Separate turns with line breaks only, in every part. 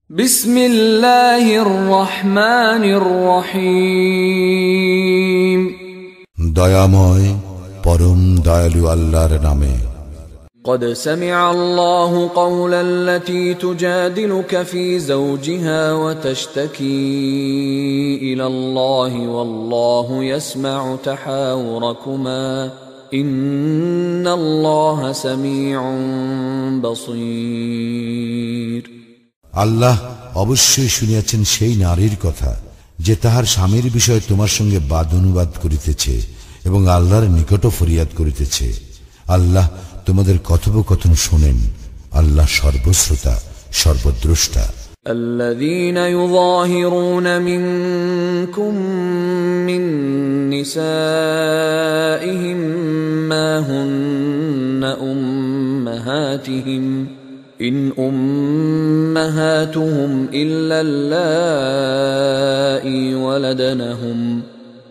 বিসমিল্লাহির রহমানির রহিম।
দয়াময় পরম দয়ালু আল্লাহর নামে।
قد سمع الله قول التي تجادلك في زوجها وتشتكي إلى الله والله يسمع تحاوركما إن الله سميع بصير।
আল্লাহ অবশ্যই শুনিয়াছেন সেই নারীর কথা যে তাহার স্বামীর বিষয়ে তোমার সঙ্গে বাদ অনুবাদ করিতেছে এবং আল্লাহর নিকট ফরিয়াদ করিতেছে। আল্লাহ তোমাদের কথোপকথন শোনেন। আল্লাহ সর্বশ্রোতা সর্বদ্রষ্টা।
الذين يظاهرون منكم من نسائهم ما هن أمهاتهم إن أمهاتهم إلا اللائي ولدنهم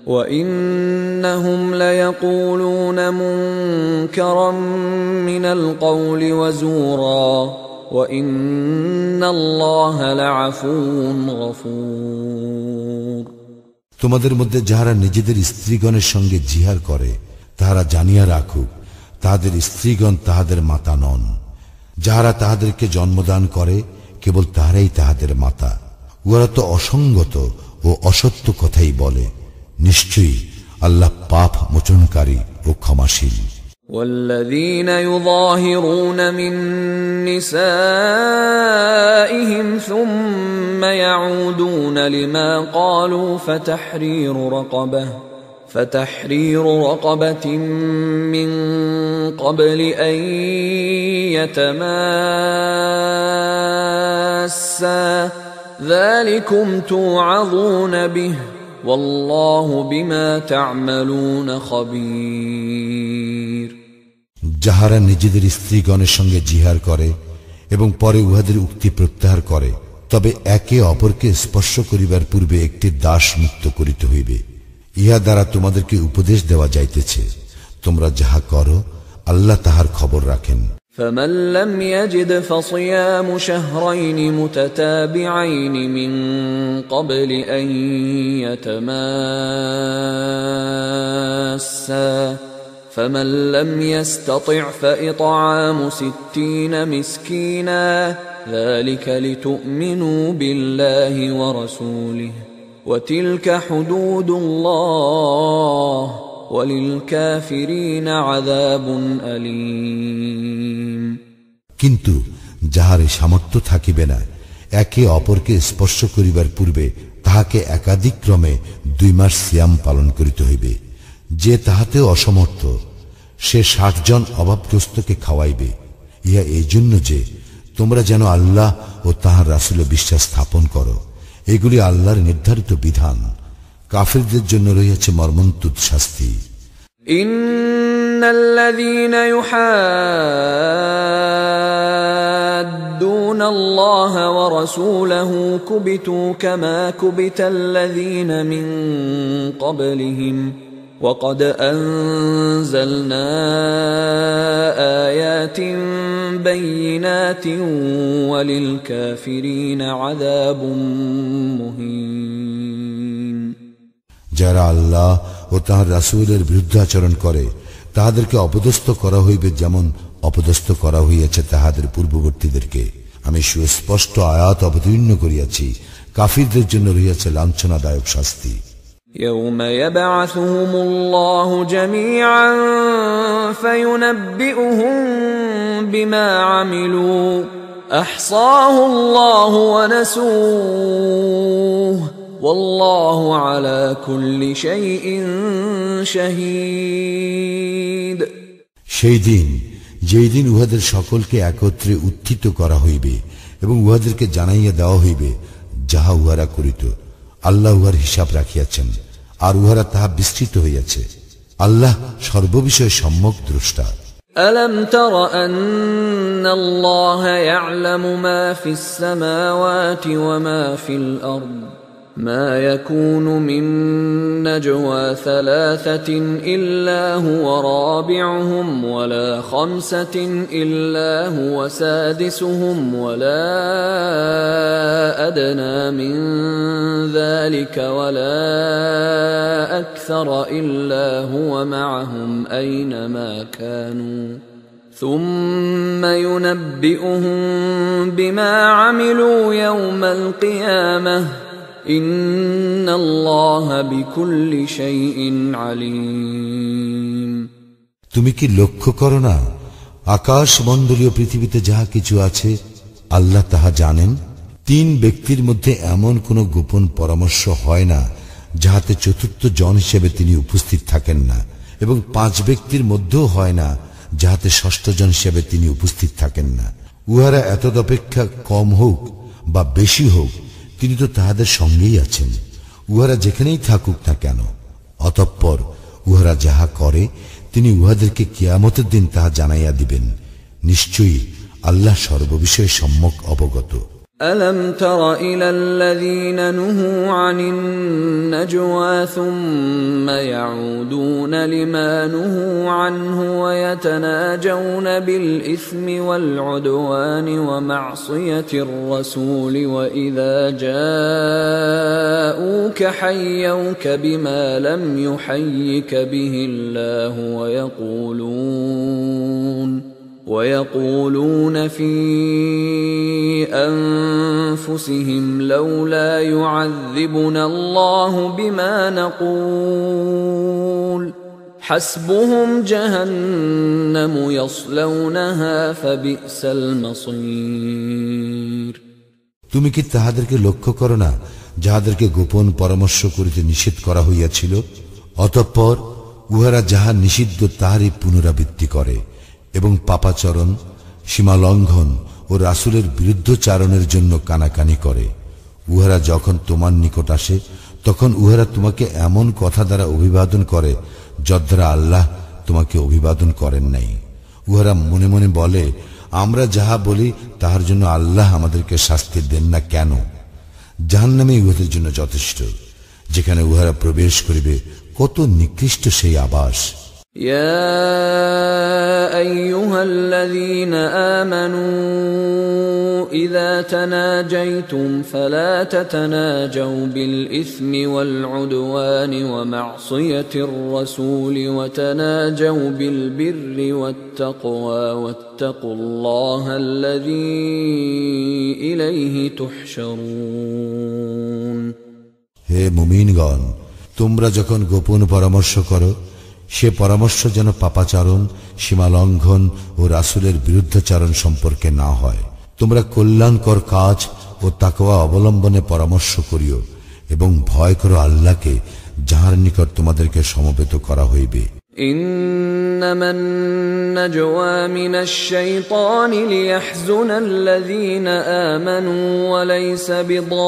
وإنهم ليقولون منكرا من القول وزورا وإن الله لعفو غفور।
তোমাদের মধ্যে যাহারা নিজেদের স্ত্রীগণের সঙ্গে জিহার করে তাহারা জানিয়া রাখুক তাহাদের স্ত্রীগণ তাহাদের মাতা নন। যাহারা তাহাদেরকে জন্মদান করে কেবল তাহারাই তাহাদের মাতা। উহারা তো অসঙ্গত ও অসত্য কথাই বলে। নিশ্চয়ই আল্লাহ পাপ মোচনকারী ও ক্ষমাশীল।
والذين يظاهرون من نسائهم ثم يعودون لما قالوا فتحرير رقبة من قبل أن يتماسا ذلكم توعظون به والله بما تعملون خبير।
যাহারা নিজেদের স্ত্রীগণের সঙ্গে জিহার করে এবং পরে উহাদের উক্তি প্রত্যাহার করে তবে একে অপরকে স্পর্শ করিবার পূর্বে একটি দাস মুক্ত করিতে হইবে। ইহা দ্বারা তোমাদেরকে উপদেশ দেওয়া যাইতেছে তোমরা যাহা করো আল্লাহ তাহার খবর রাখেন।
فمن لم يجد فصيام شهرين متتابعين من قبل أن يتماسا فمن لم يستطع فإطعام 60 مسكينا ذلك لتؤمنوا بالله ورسوله وتلك حدود الله وللكافرين عذاب أليم।
কিন্তু যাহার সামর্থ্য থাকিবে না একে অপরকে স্পর্শ করিবার পূর্বে তাহাকে একাধিক্রমে 2 মাস সিয়াম পালন করিতে হইবে। যে তাহাতেও অসমর্থ সে 60 জন অভাবগ্রস্তকে খাওয়াইবে। ইহা এই জন্য যে তোমরা যেন আল্লাহ ও তাহার রাসূলে বিশ্বাস স্থাপন করো। এগুলি আল্লাহর নির্ধারিত বিধান। কাফিরদের জন্য রয়েছে মর্মন্তুদ শাস্তি।
ইন্নাল্লাযীনা ইউহাদ্দুনা আল্লাহ ওয়া রাসূলাহু কুবিতু কামা কুবিতাল্লাযীনা মিন ক্বাবলিহিম ওয়া ক্বাদ আনজালনা আয়াতিন বাইয়িনাতিন ওয়া লিল কাফিরিনা আযাবুম মুহিন।
যারা আল্লাহ ও তাহার রাসূলের বিরুদ্ধাচরণ করে তাহাদেরকে অপদস্থ করা হইবে যেমন অপদস্থ করা হইয়াছে তাহাদের পূর্ববর্তীদেরকে। আমি সুস্পষ্ট আয়াত অবতীর্ণ করিয়াছি। কাফিরদের জন্য রহিয়াছে লাঞ্ছনাদায়ক শাস্তি।
يوم يبعثهم الله جميعا فينبئهم بما عملوا أحصاه الله ونسوه والله على كل شيء شهيد।
সেই দিন যেই দিন উহাদের সকলকে একত্রে উত্থিত করা হইবে এবং উহাদেরকে জানাইয়া দেওয়া হইবে যাহা উহারা করিত। আল্লাহ উহার হিসাব রাখিয়াছেন আর উহারা তাহা বিস্তৃত হইয়াছে। আল্লাহ সর্ববিষয়ে সম্যক দ্রষ্টা।
ألم تر أن الله يعلم ما في السماوات وما في الأرض ما يكون من نجوى 3 إلا هو رابعهم ولا 5 إلا هو سادسهم ولا أدنى من ذلك ولا أكثر إلا هو معهم أينما كانوا ثم ينبئهم بما عملوا يوم القيامة إن الله بكل شيء عليم
তুমি কি লক্ষ্য করো না, আকাশ মণ্ডলীয় পৃথিবীতে যাহা কিছু আছে আল্লাহ তাহা জানেন। 3 ব্যক্তির মধ্যে এমন কোন গোপন পরামর্শ হয় না যাহাতে চতুর্থ জন হিসেবে তিনি উপস্থিত থাকেন না, এবং 5 ব্যক্তির মধ্যেও হয় না যাহাতে ষষ্ঠ জন হিসেবে তিনি উপস্থিত থাকেন না। উহারা এতদপেক্ষা কম হোক বা বেশি হোক, তিনি তো তাহাদের সঙ্গেই আছেন, উহারা যেখানেই থাকুক না কেন। অতঃপর উহারা যাহা করে তিনি উহাদেরকে কিয়ামতের দিন তাহা জানাইয়া দিবেন। নিশ্চয়ই আল্লাহ সর্ববিষয়ে সম্যক অবগত।
ألم تر إلى الذين نهوا عن النجوى ثم يعودون لما نهوا عنه ويتناجون بالإثم والعدوان ومعصية الرسول وإذا جاءوك حيوك بما لم يحيك به الله ويقولون في أنفسهم لولا يعذبنا الله بما نقول حسبهم جهنم يصلونها فبئس المصير
তুমি কি তাহাদেরকে লক্ষ্য করো না যাহাদেরকে গোপন পরামর্শ করিতে নিষেধ করা হইয়াছিল? অতঃপর উহারা যাহা নিষিদ্ধ তাহারই পুনরাবৃত্তি করে এবং পাপাচরণ, সীমালঙ্ঘন ও রাসূলের বিরুদ্ধচারণের জন্য কানাকানি করে। উহারা যখন তোমার নিকট আসে তখন উহারা তোমাকে এমন কথা দ্বারা অভিবাদন করে যদ্বারা আল্লাহ তোমাকে অভিবাদন করেন নাই। উহারা মনে মনে বলে, আমরা যাহা বলি তাহার জন্য আল্লাহ আমাদেরকে শাস্তি দেন না কেন? জাহান্নামে উহাদের জন্য যথেষ্ট, যেখানে উহারা প্রবেশ করিবে কত নিকৃষ্ট সেই আবাস।
يا أيها الذين آمنوا إذا تناجيتم فلا تتناجوا بالإثم والعدوان ومعصية الرسول وتناجوا بالبر والتقوى واتقوا الله الذي إليه تحشرون
হে মুমিনগণ, তোমরা যখন গোপন পরামর্শ করো সে পরামর্শ যেন পাপাচারণ, সীমালঙ্ঘন ও রাসূলের বিরুদ্ধাচরণ সম্পর্কে না হয়। তোমরা কল্যাণকর কাজ ও তাকওয়া অবলম্বনে পরামর্শ করিও এবং ভয় করো আল্লাহকে, যাহার নিকট তোমাদেরকে সমবেত করা হইবে।
إنما النجوى من الشيطان ليحزن الذين آمنوا وليس بضارهم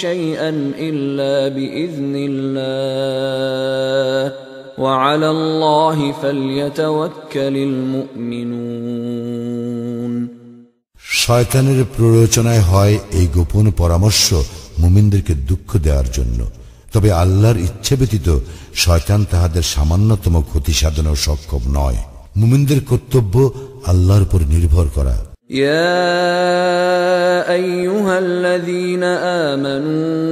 شيئا إلا بإذن الله وعلى الله فليتوكل المؤمنون
শয়তানের প্ররোচনায় হয় এই গোপন পরামর্শ মুমিনদেরকে দুঃখ দেওয়ার জন্য, তবে আল্লাহর ইচ্ছে ব্যতীত শয়তান তাহাদের সামান্যতম ক্ষতি সাধনেও সক্ষম নয়। মুমিনদের কর্তব্য আল্লাহর উপর নির্ভর করা।
يا أيها الذين آمنوا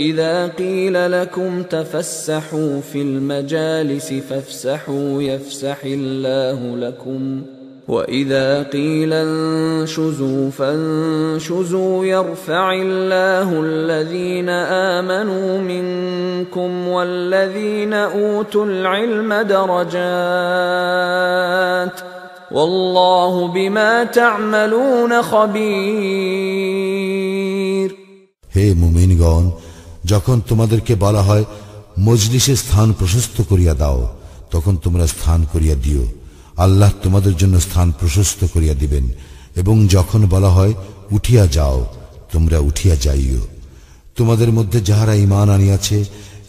إذا قيل لكم تفسحوا في المجالس فافسحوا يفسح الله لكم وإذا قيل انشزوا فانشزوا يرفع الله الذين آمنوا منكم والذين أوتوا العلم درجات والله بما تعملون خبير
হে মুমিনগণ, যখন তোমাদেরকে বলা হয় মজলিসে স্থান প্রশস্ত করিয়া দাও, তখন তোমরা স্থান করিয়া দিও, আল্লাহ তোমাদের জন্য স্থান প্রশস্ত করিয়া দিবেন। এবং যখন বলা হয় উঠিয়া যাও, তোমরা উঠিয়া যাইও। তোমাদের মধ্যে যাহারা ঈমান আনিয়াছে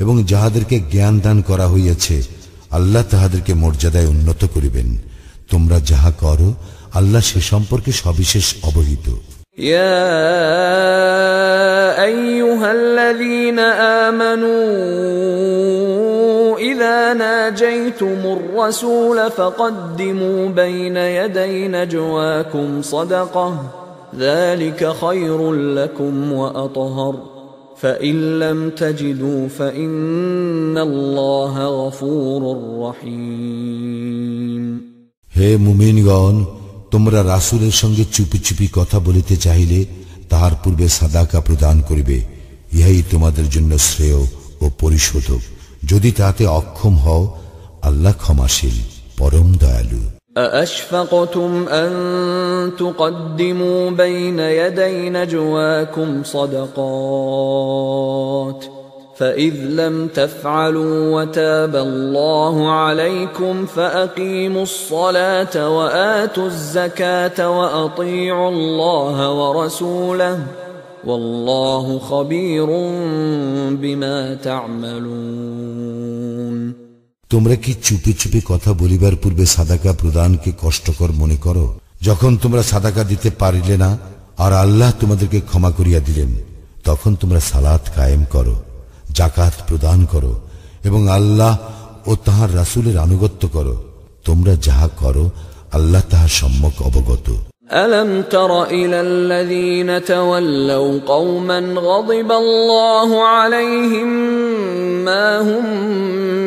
এবং যাহাদেরকে জ্ঞান দান করা হইয়াছে, আল্লাহ তাহাদেরকে মর্যাদায় উন্নত করিবেন। তোমরা যাহা করো আল্লাহ সে সম্পর্কে সবিশেষ অবহিত।
يا أيها الذين آمنوا إذا ناجيتم الرسول فقدموا بين يدي نجواكم صدقة ذلك خير لكم وأطهر فإن لم تجدوا فإن الله غفور رحيم
হে মুমিনগণ, তোমরা রাসূলের সঙ্গে চুপি চুপি কথা বলিতে চাইলে তাহার পূর্বে সাদাকা প্রদান করিবে, ইহাই তোমাদের জন্য শ্রেয় ও পরিশোধক। যদি তাতে অক্ষম হও, আল্লাহ ক্ষমাশীল, পরম দয়ালু।
أأشفقتم أن تقدموا بين يدي نجواكم صدقات فإذ لم تفعلوا وتاب الله عليكم فأقيموا الصلاة وآتوا الزكاة وأطيعوا الله ورسوله والله خبير بما تعملون
তোমরা কি চুপি চুপি কথা বলিবার পূর্বে সাদাকা প্রদানকে কষ্টকর মনে করো? যখন তোমরা সাদাকা দিতে পারিলে না আর আল্লাহ তোমাদেরকে ক্ষমা করিয়া দিলেন, তখন তোমরা সালাত কায়েম করো, জাকাত প্রদান করো এবং আল্লাহ ও তাহার রাসূলের আনুগত্য করো। তোমরা যাহা করো আল্লাহ তাহার সম্যক অবগত।
ألم تر إلى الذين تولوا قوما غضب الله عليهم ما هم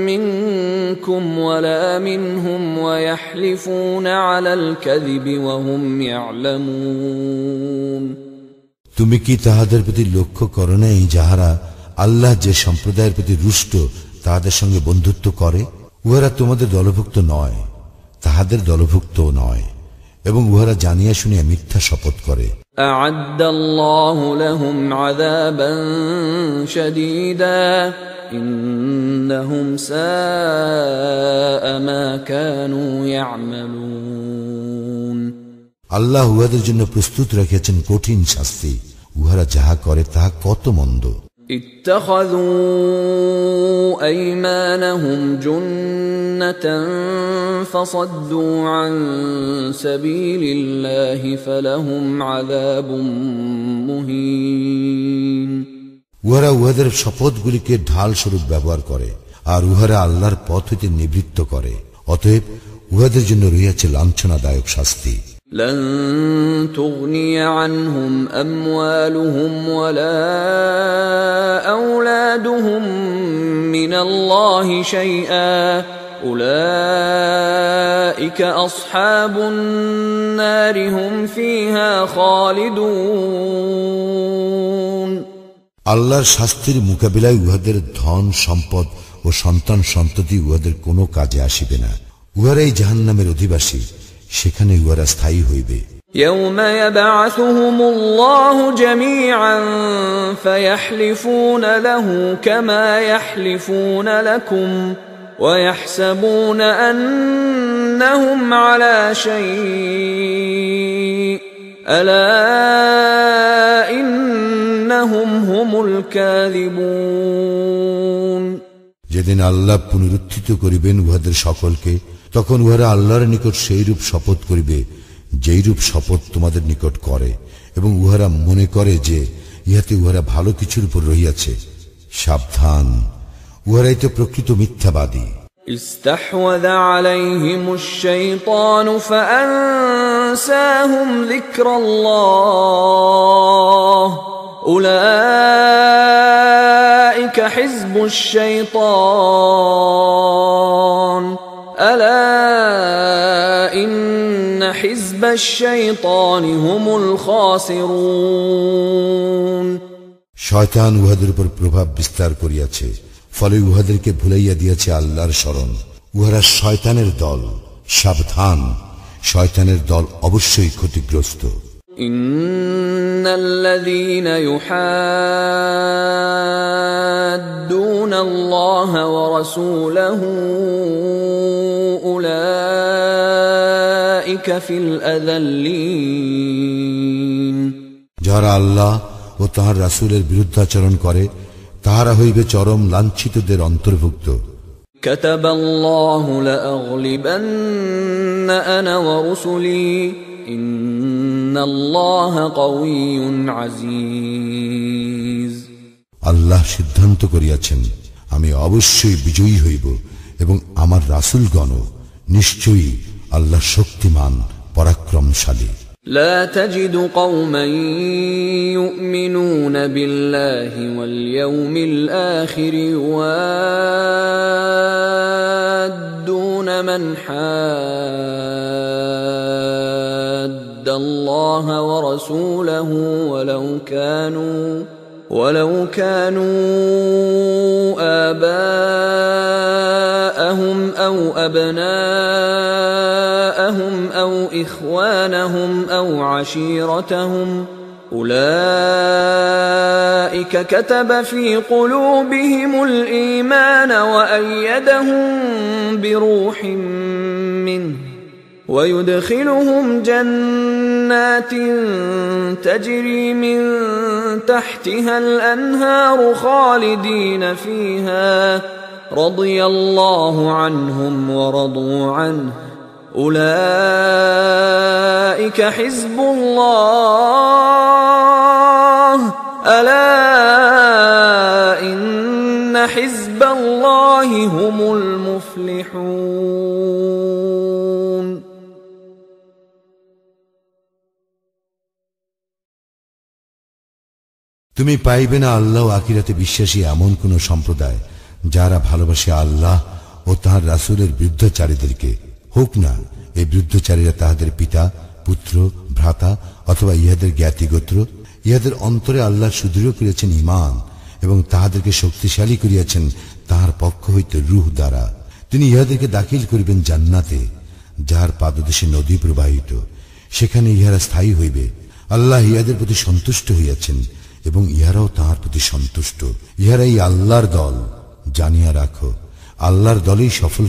منكم ولا منهم ويحلفون على الكذب وهم يعلمون
তুমি কি তাহাদের প্রতি লক্ষ্য করো নাই, যাহারা আল্লাহ যে সম্প্রদায়ের প্রতি রুষ্ট তাহাদের সঙ্গে বন্ধুত্ব করে? উহারা তোমাদের দলভুক্ত নয়, তাহাদের দলভুক্ত নয়, এবং উহারা জানিয়া শুনিয়া মিথ্যা শপথ করে।
أعد الله لهم عذابا شديدا إنهم ساء ما كانوا يعملون
আল্লাহ উহাদের জন্য প্রস্তুত রাখিয়াছেন কঠিন শাস্তি, উহারা যাহা করে তাহা কত মন্দ।
اتخذوا أيمانهم جنة فصدوا عن سبيل الله فلهم عذاب مهين
উহারা উহাদের শপথগুলিকে ঢাল স্বরূপ ব্যবহার করে আর উহারা আল্লাহর পথ হইতে নিবৃত্ত করে, অতএব উহাদের জন্য রহিয়াছে লাঞ্ছনাদায়ক শাস্তি।
لن تغني عنهم أموالهم ولا أولادهم من الله شيئا أولئك أصحاب النار هم فيها خالدون
আল্লাহর শাস্তির মোকাবিলায় উহাদের ধন সম্পদ ও সন্তান সন্ততি উহাদের কোনো কাজে আসিবে না। উহারাই জাহান্নামের অধিবাসী, সেখানে উহারা স্থায়ী হইবে।
يوم يبعثهم الله جميعا فيحلفون له كما يحلفون لكم ويحسبون أنهم على شيء ألا إنهم هم الكاذبون
যেদিন আল্লাহ পুনরুত্থিত করিবেন উহাদের সকলকে, তখন উহারা আল্লাহর নিকট সেইরূপ শপথ করিবে যেইরূপ শপথ তোমাদের নিকট করে, এবং উহারা মনে করে যে ইহাতে উহারা ভালো কিছুর উপর রহিয়াছে। সাবধান, উহারাই তো প্রকৃত মিথ্যাবাদী।
استحوذ عليهم الشيطان فأنساهم ذكر الله أولئك حزب الشيطان ألا إن حزب الشيطان هم الخاسرون
শয়তান উহাদের উপর প্রভাব বিস্তার করিয়াছে, ফলে উহাদেরকে ভুলাইয়া দিয়েছে আল্লাহর স্মরণ। উহারা শয়তানের দল, সাবধান, শয়তানের দল অবশ্যই ক্ষতিগ্রস্ত।
ইন্নাল্লাযীনা ইউহাদ্দুনা আল্লাহ ওয়া রাসূলাহু উলাইকা ফিল আযাল্লিন
যারা আল্লাহ ও তাহার রাসূলের বিরুদ্ধাচরণ করে তাহারা হইবে চরম লাঞ্ছিতদের অন্তর্ভুক্ত।
কাতাবাল্লাহু লাআগলিবান্না আনা ওয়া রুসুলি ইন্নাল্লাহা কাওয়িয়্যুন আজিজ।
আল্লাহ সিদ্ধান্ত করিয়াছেন, আমি অবশ্যই বিজয়ী হইব এবং আমার রাসূলগণ নিশ্চয়ই আল্লাহ শক্তিমান পরাক্রমশালী।
لا تجد قوما يؤمنون بالله واليوم الآخر يوادون من حاد الله ورسوله ولو كانوا آباءهم أو أبناءهم أو إخوانهم أو عشيرتهم أولئك كتب في قلوبهم الإيمان وأيدهم بروح منه ويدخلهم جنات تجري من تحتها الأنهار خالدين فيها رضي الله عنهم ورضوا عنه أولئك حزب الله ألا إن حزب الله هم المفلحون
তুমি পাইবে না আল্লাহ ও আখিরাতে বিশ্বাসী এমন কোন সম্প্রদায় যারা ভালোবাসে আল্লাহ ও তাঁর রাসূলের বিরুদ্ধচারীদেরকে, হোক না এই বিরুদ্ধচারীরা তাহাদের পিতা, পুত্র, ভ্রাতা অথবা ইহাদের জ্ঞাতিগোত্র। ইহাদের অন্তরে আল্লাহ সুদৃঢ় করিয়াছেন ঈমান এবং তাহাদেরকে শক্তিশালী করিয়াছেন তাহার পক্ষ হইতে রূহ দ্বারা। তিনি ইহাদেরকে দাখিল করিবেন জান্নাতে, যাহার পাদদেশে নদী প্রবাহিত, সেখানে ইহারা স্থায়ী হইবে। আল্লাহ ইহাদের প্রতি সন্তুষ্ট হইয়াছেন এবং ইহারাও তাহার প্রতি সন্তুষ্ট। ইহারাই আল্লাহর দল। জানিয়া রাখো, আল্লাহর দলেই সফল।